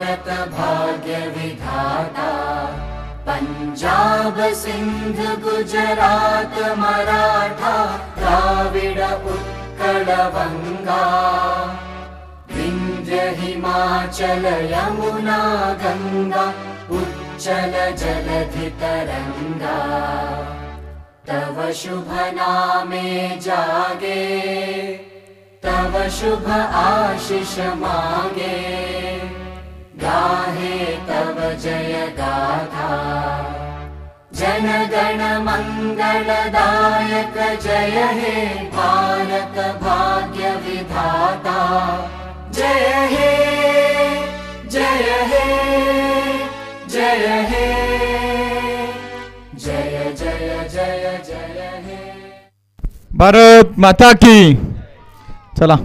भाग्य विधाता पंजाब सिंध गुजरात मराठा द्राविड उत्कल बंगा विंध्य हिमाचल यमुना गंगा उच्चल जलधि तरंगा तव शुभ नामे जागे तव शुभ आशीष मागे गाहे तव जय गाथा जन गण मंगलदायक जय हे भारत भाग्य विधाता जय हे जय हे जय हे जय जय जय जय हे। भारत माता की। चला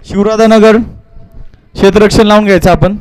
शिवराधानगर क्षेत्ररक्षण लावून घ्यायचं आपण।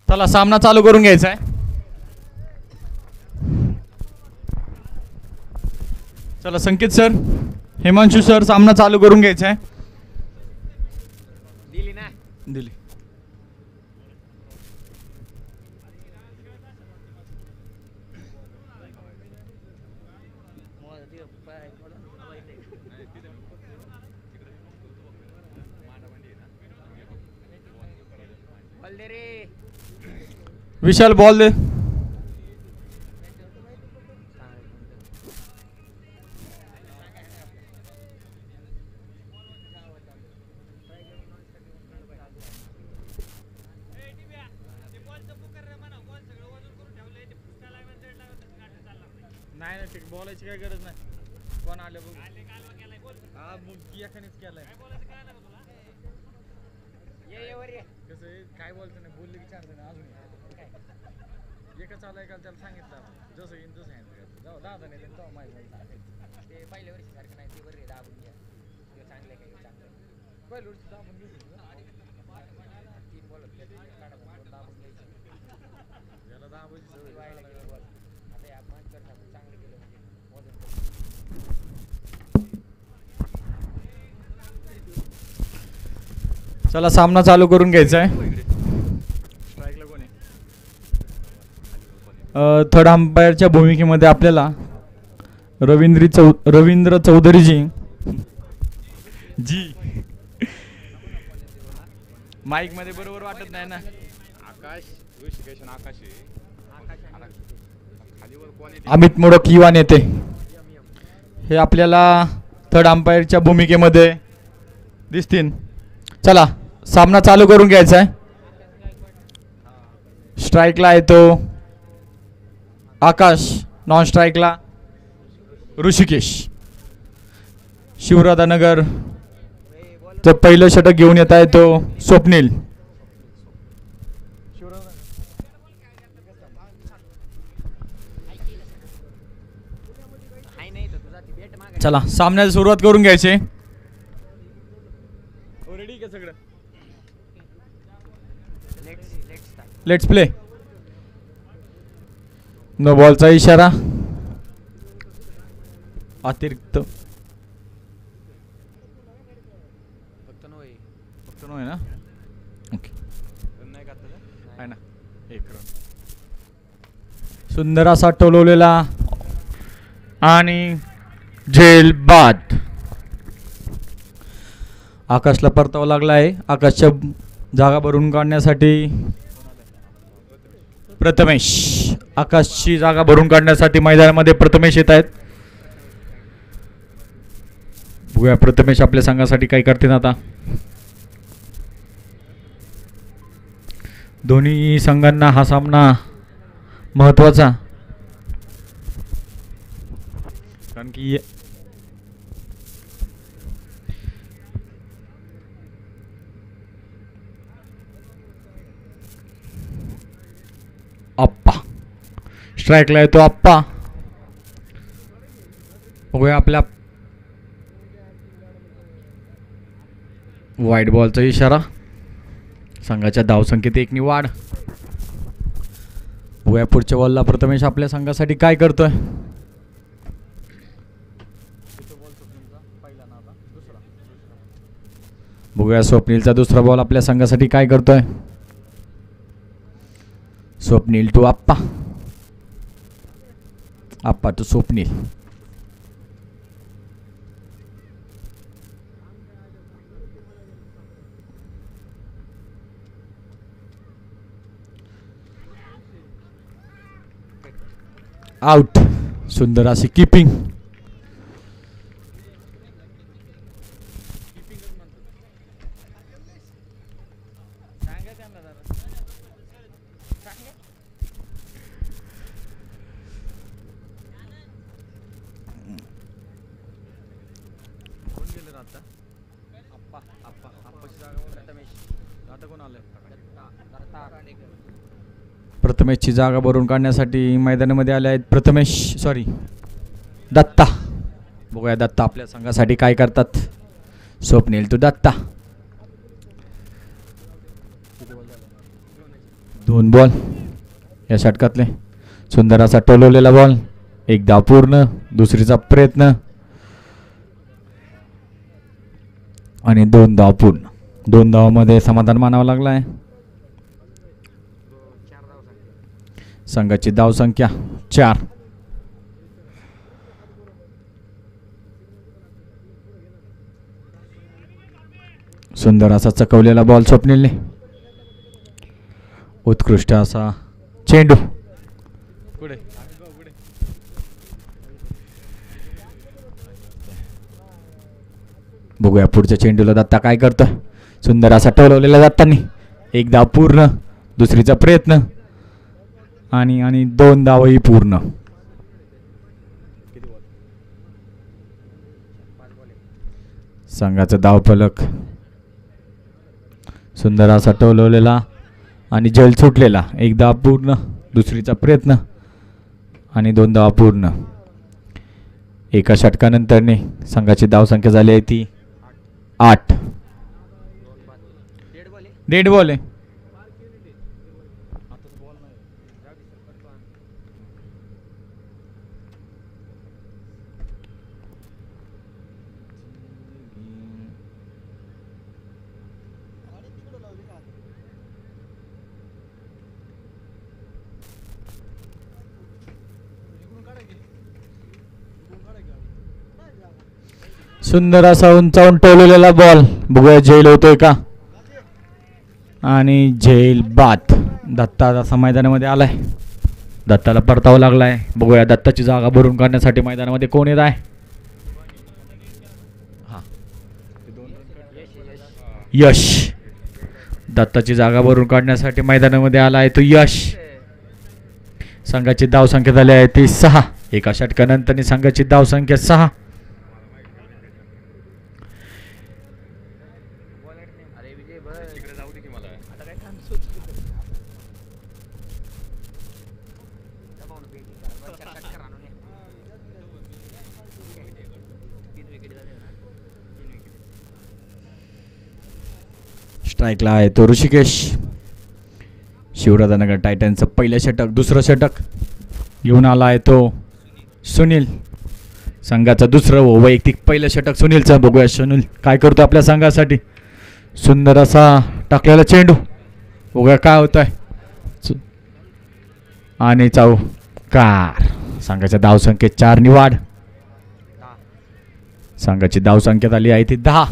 चला सामना चालू करून घ्यायचा आहे। चला संकेत सर, हिमांशु सर, सामना चालू करून घ्यायचा आहे। दिली ना दिली। विशाल बॉल दे। नाही ना, बोलायची काय गरज नाही। कोण आले बघ, हा मग एकानेच केलाय। कसं काय बोलतो नाही, बोलले की 4 जण अजून एकच आलाय का त्याला सांगितलं जसं येईन तसं सांगितलं। जाऊ 10 जण येते तेव्हा माहिती ते पहिल्या वर्षी सारखं नाही, ते बरे दाबून घ्या, ते चांगलं काय चांगलं पहिल्या वर्षी दाबून घेऊ 3 बॉल दाबून घ्यायची याला दाबायची सवय व्हायला गेलं बॉल। आता या मांजर चांगलं केलं म्हणजे वजन चला सामना चालू करून घ्यायचा आहे. स्ट्राईकला कोण आहे? थर्ड अंपायरच्या भूमिकेमध्ये आपल्याला रवींद्र चौधरीजी जी माईक मध्ये बरोबर वाटत नाही ना. अमित मोडक युवा नेते हे आपल्याला थर्ड अंपायरच्या भूमिकेमध्ये दिसतील. चला सामना चालू करून घ्यायचा आहे. स्ट्राईकला आहे तो आकाश, नॉन स्ट्राईकला ऋषिकेश. शिवराधानगर च पहिलं षटक घेऊन येत आहे तो स्वप्नील. चला सामन्याला सुरुवात करून घ्यायची. Let's play. नो बॉलचा इशारा. अतिरिक्त फक्त नो आहे ना. ओके आहे ना. एक रन. सुंदर असा टोलवलेला आणि झेल बाद. आकाशला परतावा लागला आहे. आकाशच्या जागा भरून काढण्यासाठी प्रथमेश. आकाशची जागा भरून काढण्यासाठी मैदानामध्ये प्रथमेश येत आहेत. बघूया प्रथमेश आपल्या संघासाठी काय करतील आता. दोन्ही संघांना हा सामना महत्वाचा, कारण की आप्पा स्ट्राईकला येतो. आप्पा बघूया आपल्या वाईट बॉलचा इशारा. संघाच्या धावसंख्येत एक वाढ. बघूया पुढच्या बॉलला प्रथमेश आपल्या संघासाठी काय करतोय. बघूया स्वप्नीलचा दुसरा बॉल आपल्या संघासाठी काय करतोय. Swapnil to Appa. Appa to Swapnil. Out. सुंदर अशी कीपिंग. प्रथमेशची जागा भरून काढण्यासाठी मैदानामध्ये आले आहेत दत्ता. बघूया दत्ता आपल्या संघासाठी काय करतात. स्वप्नील टू दत्ता. 2 बॉल या षटकातले. सुंदर असा टोलवलेला बॉल. एक धाव पूर्ण. दुसरीचा प्रयत्न आणि 2 धाव पूर्ण. 2 धावामध्ये समाधान मानावं लागलं आहे. संघाची धावसंख्या 4. सुंदर असा चकवलेला बॉल स्वप्नीलने. उत्कृष्ट असा चेंडू. बघूया पुढच्या चेंडूला दत्ता काय करतोय. सुंदर असा टोलवलेला दत्तांनी. 1 धाव पूर्ण. दुसरीचा प्रयत्न आणि 2 धावही पूर्ण. संघाचा धावफलक. सुंदर असा टोलवलेला आणि जल सुटलेला. 1 धाव पूर्ण. दुसरीचा प्रयत्न आणि 2 धाव पूर्ण. एका षटकानंतरने संघाची धावसंख्या झाली आहे ती 8. डेड बॉल आहे. सुंदर असा उंचावून टोललेला बॉल. बघूया झेल होतोय का. आणि झेल बाद. दत्ता असा मैदानामध्ये आलाय. दत्ताला परतावं लागलाय. बघूया दत्ताची जागा भरून काढण्यासाठी मैदानामध्ये कोण येत आहे. यश. दत्ताची जागा भरून काढण्यासाठी मैदानामध्ये आला आहे तो यश. संघाची धावसंख्या झाली आहे ती 6. एका षटकानंतर संघाची धावसंख्या 6. स्ट्राईकला आहे तो ऋषिकेश. शिवराजनगर टायटनचं पहिलं षटक. दुसरं षटक घेऊन आला आहे तो सुनील. संघाचं दुसरं वैयक्तिक पहिलं षटक सुनीलचं. बघूया सुनील काय करतो आपल्या संघासाठी. सुंदर असा टाकलेला चेंडू. बघूया काय होत आहे. आणि चौकार. संघाच्या धावसंख्येत 4 नि वाढ. संघाची धावसंख्या झाली आहे ती 10.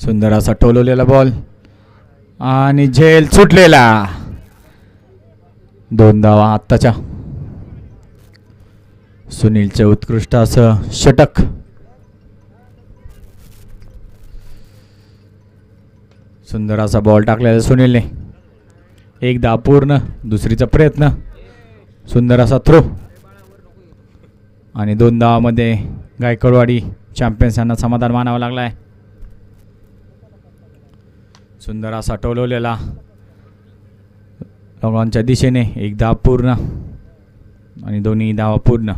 सुंदर असा टोलवलेला बॉल आणि झेल सुटलेला. 2 धावा आत्ताच्या. सुनीलचे उत्कृष्ट असं षटक. सुंदर असा बॉल टाकलेला सुनीलने. 1 धाव पूर्ण. दुसरीचा प्रयत्न. सुंदर असा थ्रो. आणि 2 धावामध्ये गायकवाडी चॅम्पियन्स यांना समाधान मानावं लागलं आहे. सुंदर असा टोलवलेला लोकांच्या दिशेने. 1 धाव पूर्ण आणि दोन्ही धावा पूर्ण.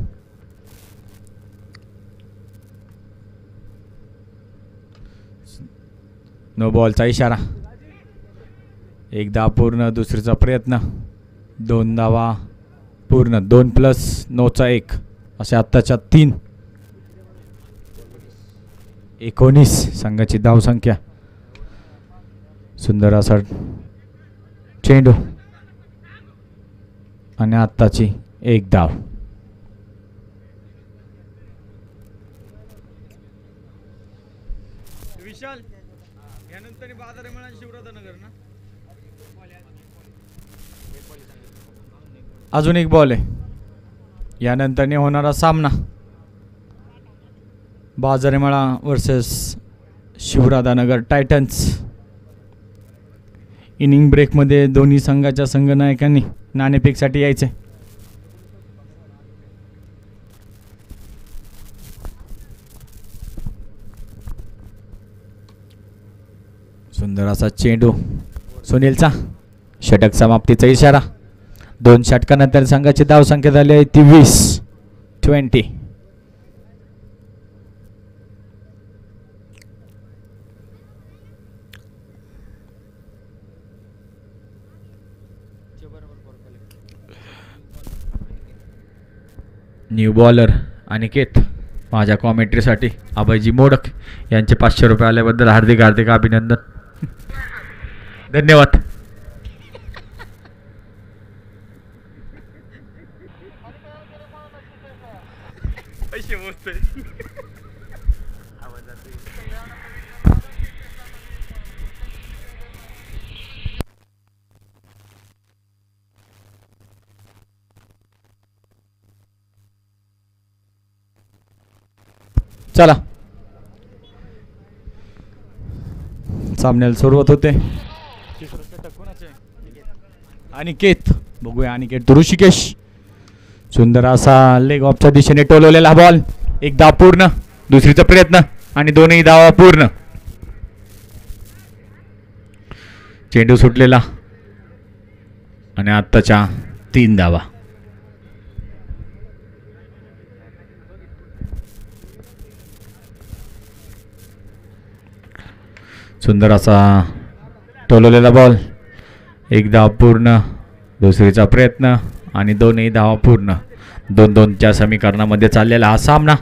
नो बॉलचा इशारा. 1 धाव पूर्ण. दुसरीचा प्रयत्न. 2 धावा पूर्ण. 2 प्लस नोचा 1 असे आत्ताच्या 3. 19 संघाची धावसंख्या. सुंदर असा चेंडू आणि आत्ताची 1 धाव. विशाल यानंतर बाजार आहे म्हणा शिवराजनगर ना. अजून 1 बॉल आहे. यानंतर होणारा सामना बाजारेमाळा वर्सेस शिवराजनगर टायटन्स. इनिंग ब्रेकमध्ये दोन्ही संघाच्या संघनायकांनी नाणेफेकसाठी यायचे. सुंदर असा चेंडू सुनीलचा. षटक समाप्तीचा इशारा. 2 षटकानंतर संघाची धावसंख्या झाली आहे ती 20. न्यू बॉलर अनिकेत माझ्या कॉमेंट्रीसाठी अभयजी मोडक यांचे 500 रुपये आल्याबद्दल हार्दिक हार्दिक अभिनंदन. धन्यवाद. चला सामन्याला सुरुवात होते. अनिकेत. बघूया अनिकेत तो ऋषिकेश. सुंदर असा लेग ऑफच्या दिशेने टोलवलेला बॉल. 1 धाव पूर्ण. दुसरीचा प्रयत्न आणि दोन्ही धावा पूर्ण. चेंडू सुटलेला आणि आत्ताच्या 3 धावा. सुंदर असा टोलवलेला बॉल. 1 धाव पूर्ण. दुसरीचा प्रयत्न आणि दोन्ही धावा पूर्ण. 2-2च्या समीकरणामध्ये चाललेला हा सामना.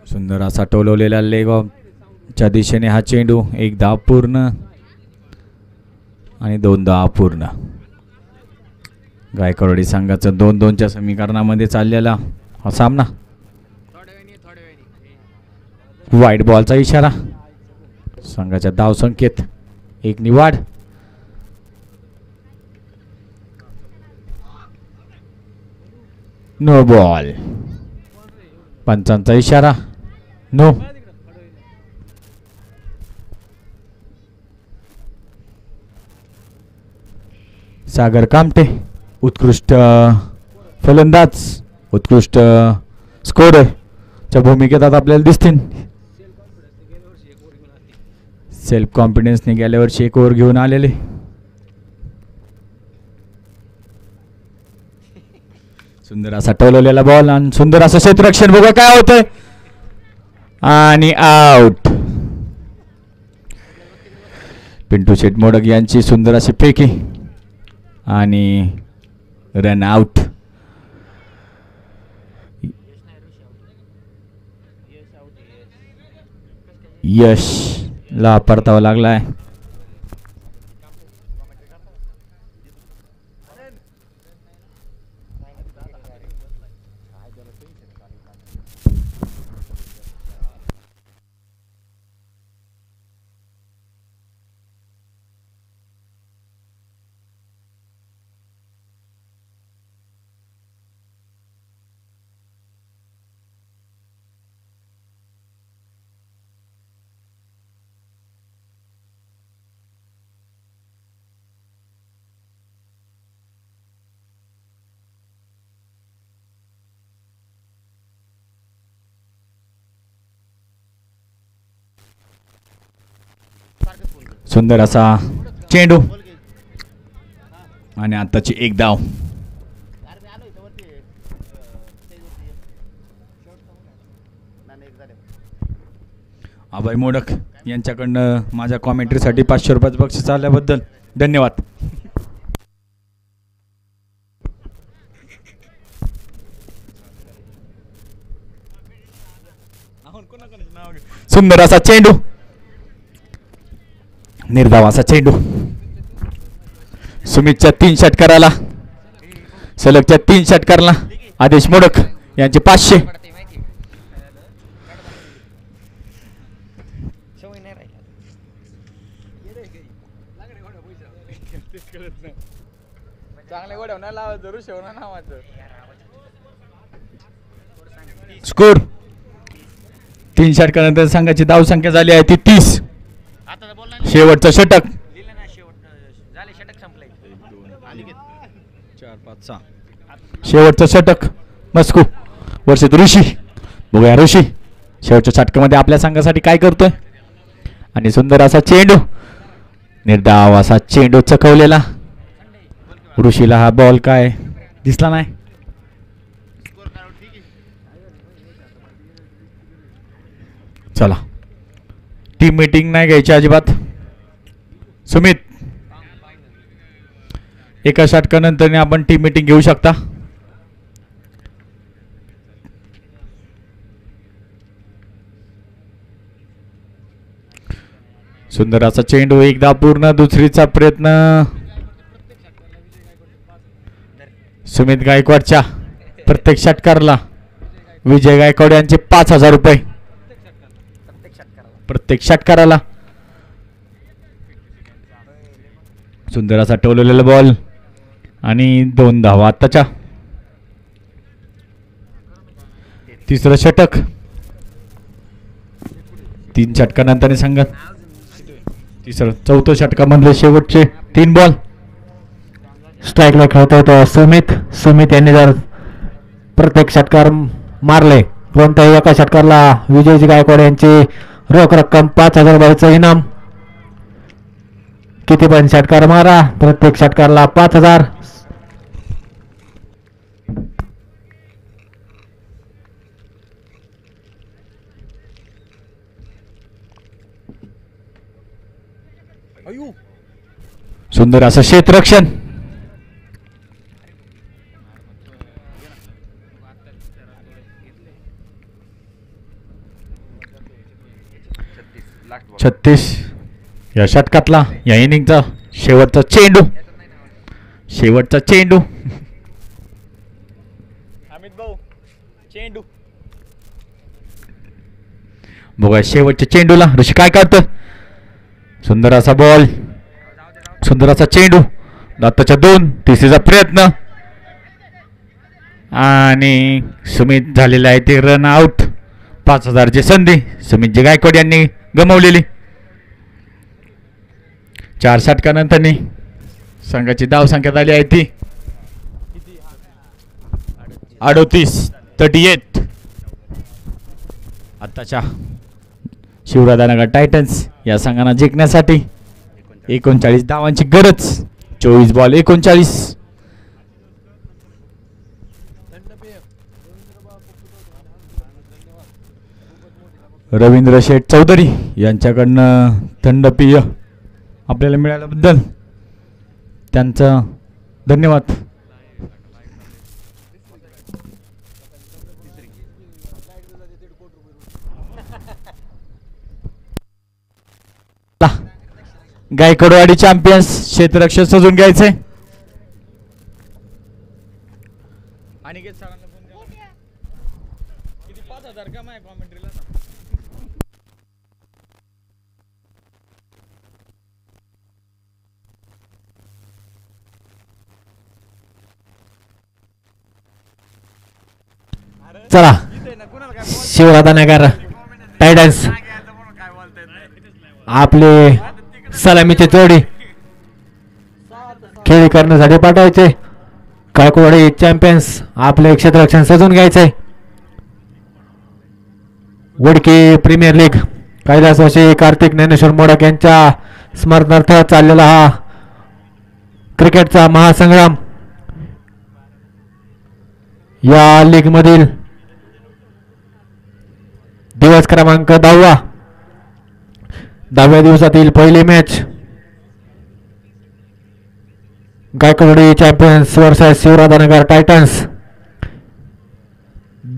सुंदर असा टोलवलेला लेगॉच्या दिशेने हा चेंडू. एक धाव पूर्ण आणि 2 धाव पूर्ण. गायकवाडी संघाचं 2-2च्या समीकरणामध्ये चाललेला हा सामना. वाईट बॉलचा इशारा. संघाच्या धाव संख्येत 1 नि वाढ. No ball. पंचांचा इशारा नो. सागर कामटे उत्कृष्ट फलंदाज, उत्कृष्ट स्कोरर च्या भूमिकेत आता आपल्याला दिसतील. सेल्फ कॉन्फिडन्सने गेल्या वर्षी 1 ओव्हर घेऊन आलेले. सुंदर असा टोलवलेला बॉल आणि सुंदर असं क्षेत्ररक्षण. बघा काय होतंय आणि आउट. पिंटू शेट मोडक यांची सुंदर अशी फेकी आणि रन आउट. यशला परतावा लागलाय. सुंदर असा चेंडू आणि आताची 1 धाव. अभय मोडक यांच्याकडनं माझ्या कॉमेंट्रीसाठी 500 रुपयाचं बक्षीस आल्याबद्दल धन्यवाद. सुंदर असा चेंडू. निर्धाव असा चेंडू. सुमितच्या 3 षटकाराला, सलगच्या 3 षटकाराला आदेश मोडक यांचे 500. स्कोर 3 षटकानंतर संघाची धाव संख्या झाली आहे ती 30. शेवटचं षटक. 4-5-6 शेवटचं षटक. मस्कू वर्षित ऋषी. बघूया ऋषी शेवटच्या षटकामध्ये आपल्या संघासाठी काय करतोय. आणि सुंदर असा चेंडू. निर्धाव असा चेंडू चकवलेला. ऋषीला हा बॉल काय दिसला नाही. चला टीम मीटिंग नाही घ्यायची अजिबात. सुमित एका षटकानंतर आपण टीम मीटिंग घेऊ शकता. सुंदर असा चेंडू. 1 धाव पूर्ण. दुसरीचा प्रयत्न सुमित गायकवाडच्या. प्रत्येक षटकाराला विजय गायकवाड यांचे 5000 रुपये प्रत्येक षटकाराला. सुंदर असा टोलवलेला बॉल आणि 2 धावा आत्ताच्या. तिसरं षटक. 3 षटकानंतर संघात चौथं षटकामधले शेवटचे 3 बॉल. स्ट्राईकला खेळत होता सुमित यांनी जर प्रत्येक षटकार मारले कोणत्याही एका षटकारला विजयजी गायकवाड यांची रोख रक्कम 5000 रुपयाचं इनाम. किती पण षटकार मारा प्रत्येक षटकारला 5000. सुंदर असं क्षेत्ररक्षण. 36 या षटकातला या इनिंगचा शेवटचा चेंडू. शेवटचा चेंडू. अमित भाऊ चेंडू. बघा शेवटच्या चेंडूला ऋषी काय करतं. सुंदर असा बॉल. सुंदर असा चेंडू. दत्ताच्या 2. तिसरीचा प्रयत्न आणि सुमित झालेला आहे ते रन आउट. 5000ची संधी सुमितजी गायकवाड यांनी गमावलेली. 4 षटकानंतर संघाची धावसंख्या झाली आहे ती 38. आत्ताच्या शिवराधानगर टायटन्स या संघांना जिंकण्यासाठी 39 धावांची गरज. 24 बॉल 39. रवींद्र शेठ चौधरी यांच्याकडनं थंडपेय आपल्याला मिळाल्याबद्दल त्यांचं धन्यवाद. गायकवाडवाडी चॅम्पियन्स क्षेत्ररक्षण सजून घ्यायचंय. आणि सरांना फोन केला किती 5000 का माझ्या कॉमेंट्रीला. चला शिवराधानगर टायटन्स आपले सलामीचे जोडी खेळी करण्यासाठी पाठवायचे. गायकवाडी चॅम्पियन्स आपले क्षेत्ररक्षण सजून घ्यायचे. वडकी प्रीमियर लीग कैलासवासी कार्तिक ज्ञानेश्वर मोडक यांच्या स्मरणार्थ चाललेला हा क्रिकेटचा महासंग्राम. या लीग मधील दिवस क्रमांक 10. 10व्या दिवसातील पहिली match गायकवाडी champions versus शिवराधानगर Titans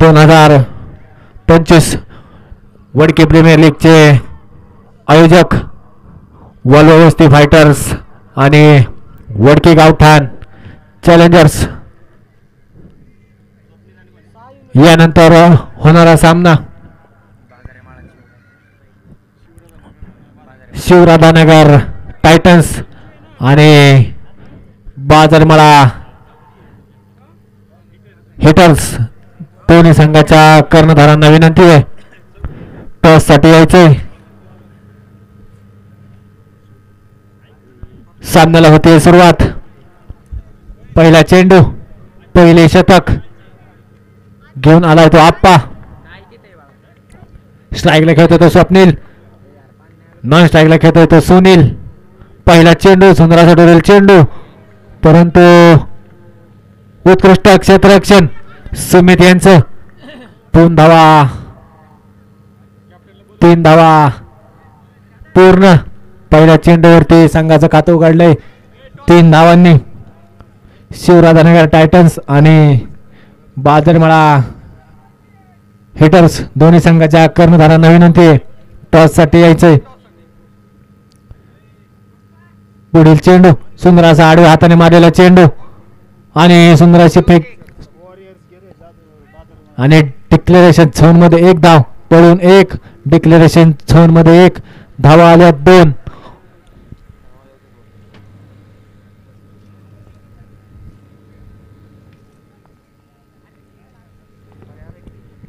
2025 Wadki premier लीगचे आयोजक वॉल्वो वस्ती फायटर्स आणि वडकी गावठाण चॅलेंजर्स यानंतर होणारा सामना शिवराधानगर टायटन्स आणि बाजारमाळा हिटर्स दोन्ही संघाच्या कर्णधारांना विनंती आहे टॉस साठी यायचे. सामन्याला होते सुरुवात. पहिला चेंडू पहिले शतक घेऊन आलाय तो आप्पा. स्ट्राईकला खेळतोय तो स्वप्नील. नॉन स्ट्राईकला खेळतोय तो सुनील. पहिला चेंडू सुंदराचा डोरेल चेंडू परंतु उत्कृष्ट क्षेत्ररक्षण सुमित यांचं. 2 धावा 3 धावा पूर्ण. पहिल्या चेंडूवरती संघाचं खातं उघडलंय 3 धावांनी. शिवराधानगर टायटन्स आणि बाजारमाळा हिटर्स दोन्ही संघाच्या कर्णधारांना विनंती आहे टॉस साठी यायचंय. पुढील चेंडू सुंदराचा आडव्या हाताने मारलेला चेंडू आणि सुंदराची फेक आणि डिक्लेरेशन झोन मध्ये 1 धाव पळून 1. डिक्लेरेशन झोन मध्ये 1 धावा आल्या 2.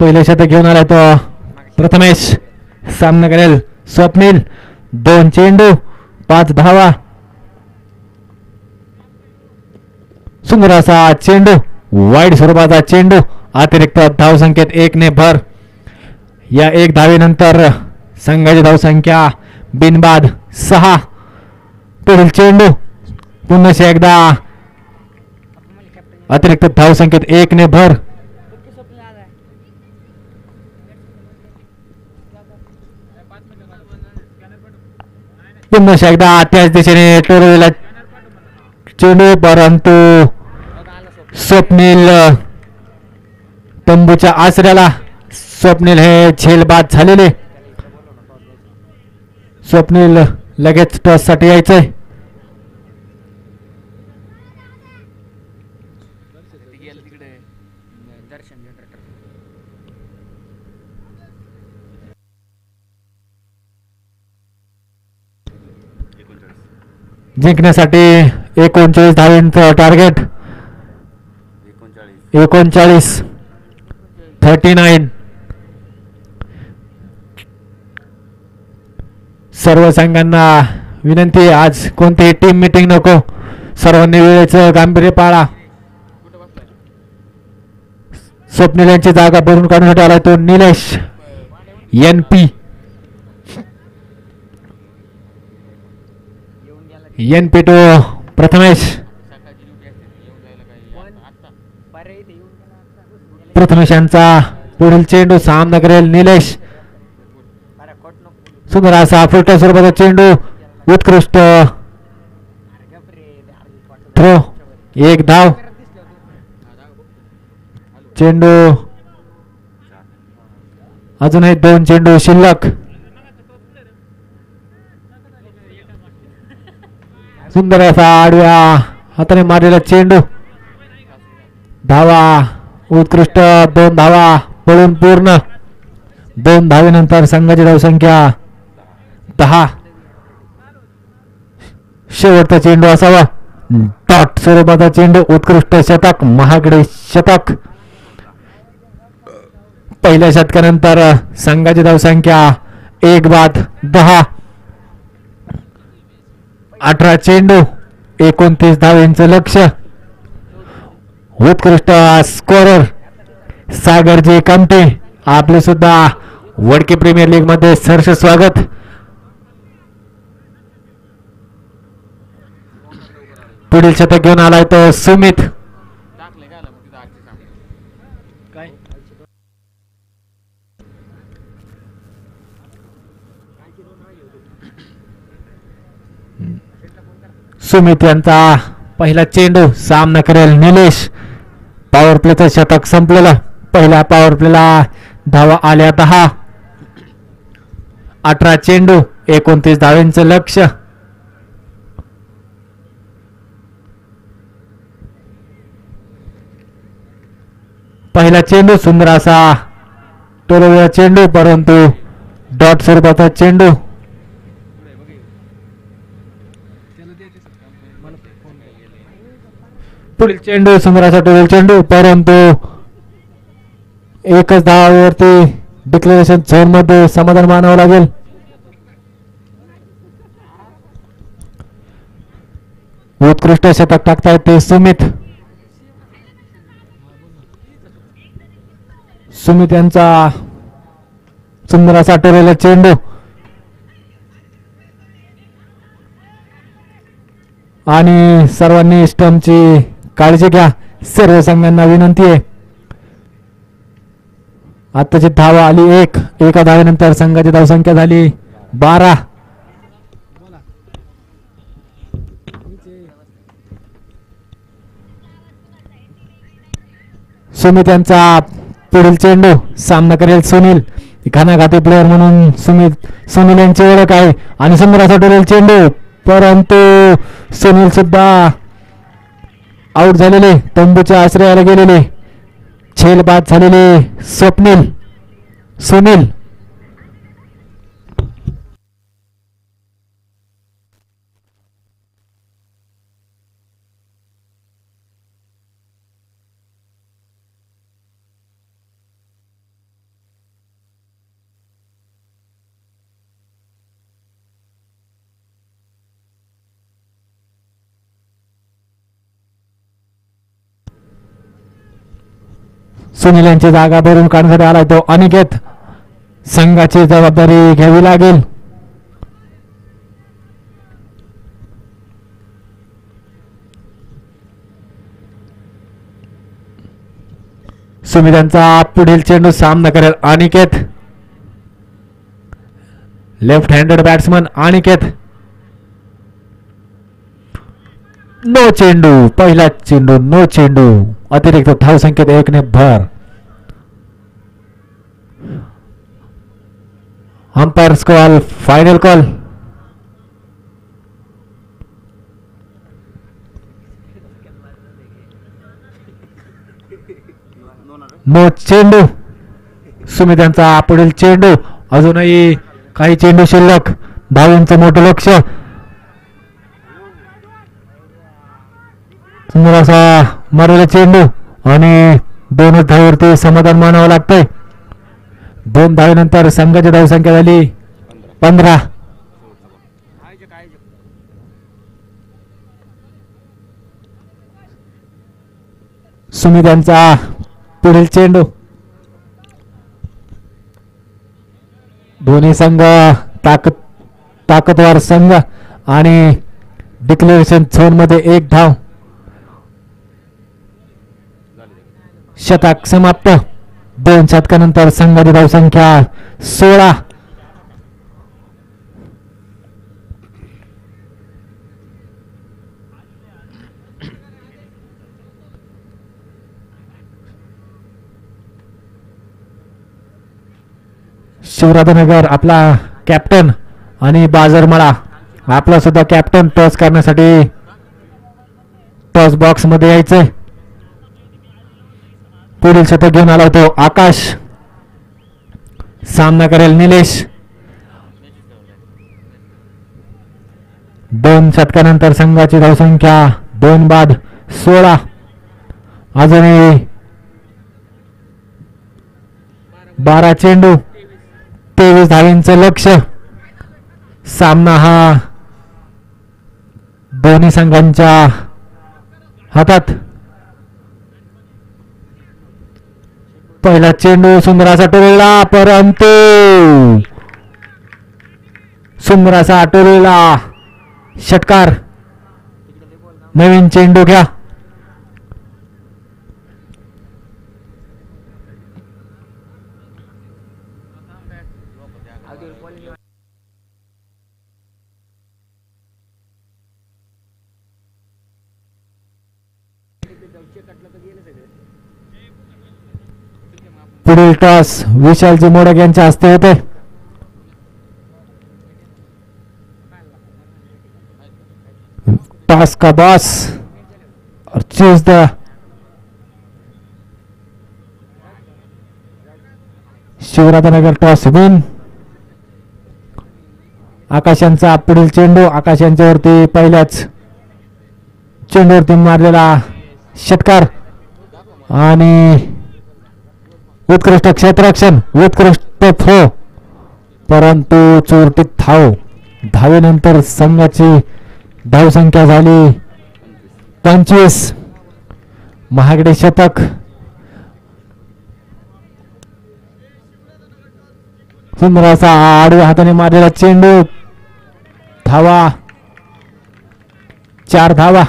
पहिले शतक घेऊन आलाय तो प्रथमेश. सामना करेल स्वप्नील. 2 चेंडू 5 धावा. सुंदर असा चेंडू वाईड स्वरूपाचा चेंडू अतिरिक्त धावसंख्येत 1 ने भर. या 1 धावेनंतर संघाची धावसंख्या बिनबाद 6. पुढील चेंडू पुन्हा एकदा अतिरिक्त धावसंख्येत 1 ने भर. पुन्हा एकदा त्याच दिशेने टोरलेला चेंडू परंतु स्वप्नील तंबूच्या आसऱ्याला. स्वप्नील हे झेलबाद झालेले. स्वप्नील लगेच टॉस साठी यायचंय. जिंकण्यासाठी 39 धावांचं टार्गेट. 39 सर्व संघांना विनंती आहे, आज कोणतीही टीम मीटिंग नको, सर्वांनी वेळेचं गांभीर्य पाळा. स्वप्नील यांची जागा भरून काढण्यासाठी आला तो Nilesh NP. NP to Prathamesh. Prathamesh यांचा पुढील चेंडू सामना करेल निलेश. सुंदर असा फुलट्या स्वरूपाचा चेंडू. उत्कृष्ट थ्रो. 1 धाव. चेंडू अजूनही 2 चेंडू शिल्लक. सुंदर असा आडव्या हाताने मारलेला चेंडू. धावा उत्कृष्ट. 2 धावा पळून पूर्ण. 2 धावेनंतर संघाची धावसंख्या 10. शेवटचा चेंडू असावा. डॉट स्वरूपाचा चेंडू. उत्कृष्ट शतक. महागडे शतक. पहिल्या शतकानंतर संघाची धावसंख्या 1 बाद 10. 18 चेंडू 29 धावेंचं लक्ष. उत्कृष्ट स्कोरर सागरजी कामटे आपले सुद्धा वडके प्रीमियर लीग मध्ये सहर्ष स्वागत. पुढील शतक घेऊन आलाय तो सुमित. सुमित यांचा पहिला चेंडू सामना करेल निलेश. पॉवर प्लेचं शतक संपलेलं. पहिल्या पॉवर प्लेला धावा आल्या 10. 18 चेंडू 29 धावेंचं लक्ष. पहिला चेंडू सुंदर असा टोलवेला चेंडू, परंतु डॉट स्वरूपाचा चेंडू. पुढील चेंडू सुंदर असा टोलवेला चेंडू, परंतु एकच धावावरती डिक्लेरेशन झोन मध्ये समाधान मानावं लागेल. उत्कृष्ट शतक टाकतायत ते सुमित. सुमित यांचा सुंदर असा टोललेला चेंडू आणि सर्वांनी स्टंपची काळजी घ्या. सर्व संघांना विनंती आहे. आताची धावा आली 1. एका धावेनंतर संघाची धावसंख्या झाली 12. सुमित यांचा पुढील चेंडू सामना करेल सुनील. घानाघाती प्लेअर म्हणून सुनील यांची ओळख आहे आणि सुंदर असा टोलेल चेंडू, परंतु सुनील सुद्धा आउट झालेले. तंबूच्या आश्रयाला गेलेले. झेल बाद झालेले सुनील. सुनील यांची जागा भरून काढण्यासाठी आला तो अनिकेत. संघाची जबाबदारी घ्यावी लागेल. सुनील यांचा पुढील चेंडू सामना करेल Aniket. Left handed batsman Aniket. No चेंडू. पहिला चेंडू नो चेंडू. अतिरिक्त धावसंख्येत 1 ने भर. Umpire call final call. No चेंडू. सुमित पुढील चेंडू. अजूनही काही चेंडू शिल्लक. धावींचं मोठं लक्ष. सुंदर असा मारलेला चेंडू आणि 2 धावेवरती समाधान मानावं लागतंय. 2 धावेनंतर संघाची धावसंख्या झाली 15. सुमित पुढील चेंडू. दोन्ही संघ ताकदवार संघ आणि डिक्लेरेशन झोन मध्ये 1 धाव. शतक समाप्त. 2 शतकानंतर संघाची धावसंख्या 16. शिवराजनगर आपला कॅप्टन आणि बाजारमळा आपला सुद्धा कॅप्टन टॉस करण्यासाठी टॉस बॉक्स मध्ये यायचंय. पुढील शतक घेऊन आला होतो आकाश. सामना करेल निलेश. 2 शतकानंतर संघाची धावसंख्या 2 बाद 16. अजूनही 12 चेंडू 23 धावींचं लक्ष. सामना हा दोन्ही संघांच्या हातात. पहिला चेंडू सुंदर असा टोलला परंतु सुंदर असा टोलला षटकार. नवीन चेंडू घ्या. पुढील टॉस विशालजी मोडक यांच्या हस्ते होते. टॉस का बॉस और choose the Shivrajnagar toss win. आकाश यांचा पुढील चेंडू. आकाश यांच्यावरती पहिल्याच चेंडूवरती मारलेला षटकार आणि उत्कृष्ट क्षेत्ररक्षण उत्कृष्ट थ्रो परंतु चोरटीत धाव. धावेनंतर संघाची धावसंख्या झाली 25. महागडे शतक. सुंदर असा आडव्या हाताने मारलेला चेंडू. धावा 4 धावा.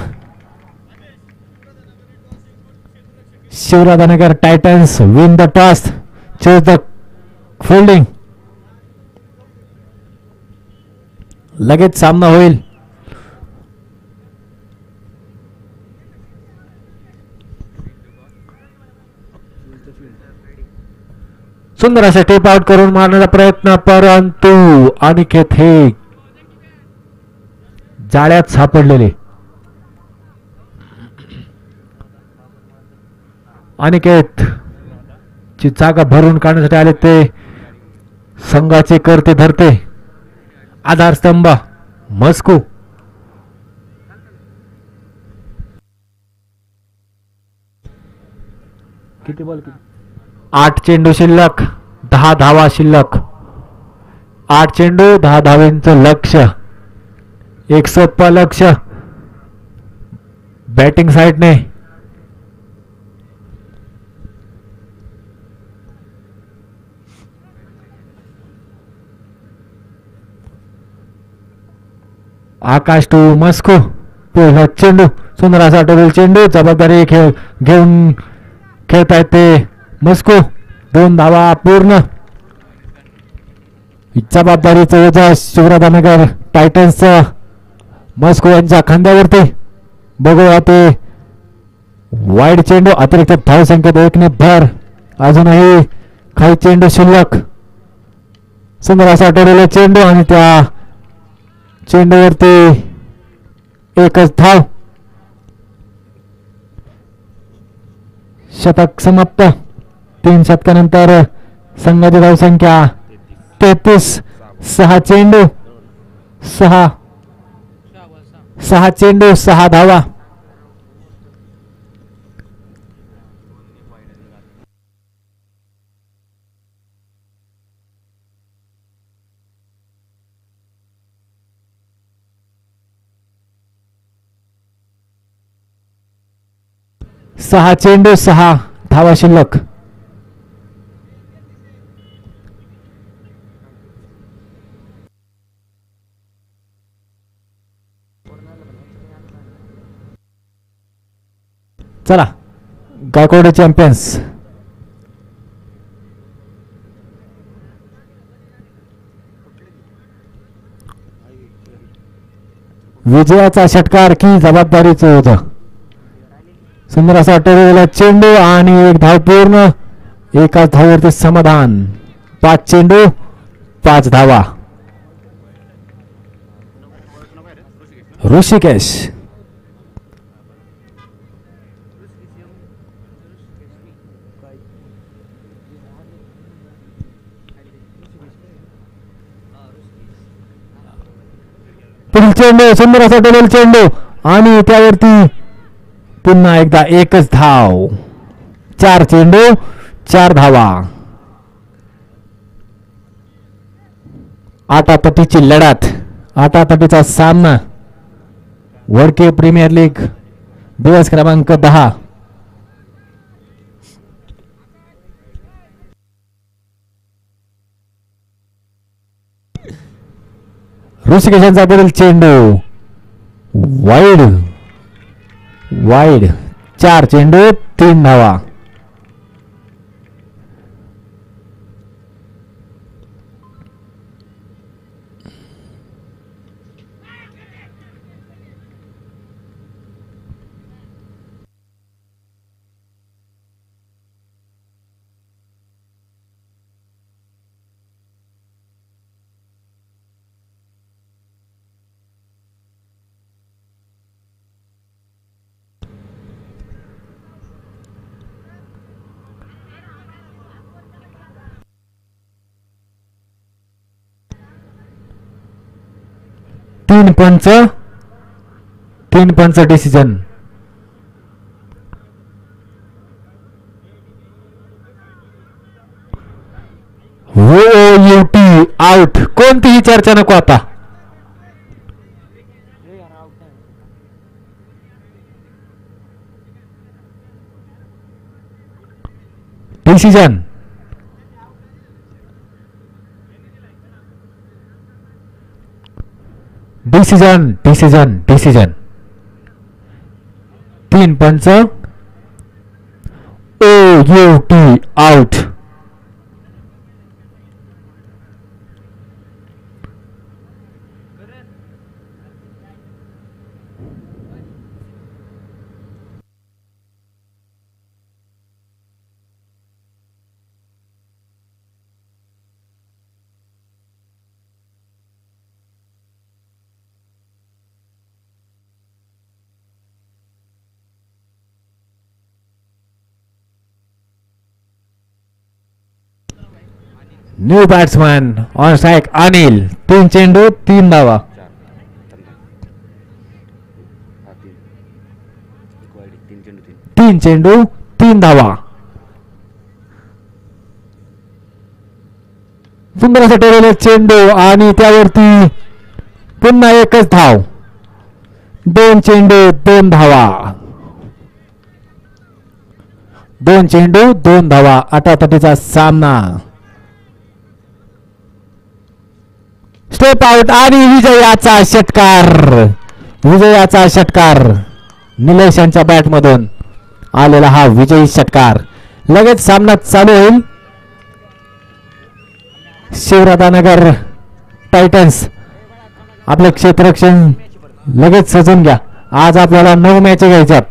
Shivrajnagar titans win the toss. Choose the fielding. लगेच सामना होईल. सुंदर असा टेप आउट करून मारण्याचा प्रयत्न परंतु अनिकेत हे जाळ्यात सापडलेले. अनिकेत ची जागा भरून काढण्यासाठी आले ते संघाचे करते धरते आधारस्तंभ मस्को. किती बॉल? 8 चेंडू शिल्लक 10 धावा शिल्लक. 8 चेंडू 10 धावेंचं लक्ष. 1 सोपा लक्ष बॅटिंग साइडने. Akash to Moscow. पहिला चेंडू सुंदर असा टोल चेंडू. जबाबदारी घेऊन खेळतायत ते मस्को. 2 धावा पूर्ण. जबाबदारीचं ओझं शिवराजनगर टायटन्स मस्को यांच्या खांद्यावरती. बघूया ते वाईड चेंडू. अतिरिक्त धाव संख्येत 1 ने भर. अजूनही काही चेंडू शिल्लक. सुंदर असा टोलेला चेंडू आणि त्या चेंडूवरती 1च धाव. शतक समाप्त. 3 शतकानंतर संघाची धावसंख्या 33. 6 चेंडू 6 चेंडू 6 धावा. सहा चेंडू 6 धावा शिल्लक. चला गायकवाड चॅम्पियन्स. विजयाचा षटकार की जबाबदारीचं होतं. सुंदर असा टोलेला चेंडू आणि एक धाव पूर्ण. एकाच धावेवरती समाधान. 5 चेंडू 5 धावा. ऋषिकेश पुढील चेंडू सुंदर असा टोलेल चेंडू आणि त्यावरती पुन्हा एकदा एकच धाव. 4 चेंडू 4 धावा. आटातटीची लढत. आटातटीचा सामना. वडके प्रीमियर लीग दिवस क्रमांक 10. ऋषिकेशांचा पुढील चेंडू वाईड. 4 चेंडू 3 धावा. तीन पंच डिसिजन. आउट. कोणतीही चर्चा नको आता. डिसिजन. डिसिजन 3 पंच. Out. New batsman on strike Anil. 3 चेंडू 3 धावा. तीन चेंडू 3 धावा. सुंदर असं ठेवलेलं चेंडू आणि त्यावरती पुन्हा एकच धाव. 2 चेंडू 2 धावा. 2 चेंडू 2 धावा. आटातटीचा सामना. स्टेप आउट आणि विजयाचा षटकार निलेश यांच्या बॅट मधून आलेला हा विजयी षटकार. लगेच सामना चालू होईल. शिवराधानगर टायटन्स आपले क्षेत्ररक्षण लगेच सजून घ्या. आज आपल्याला 9 मॅच घ्यायच्यात.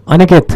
अनिकेत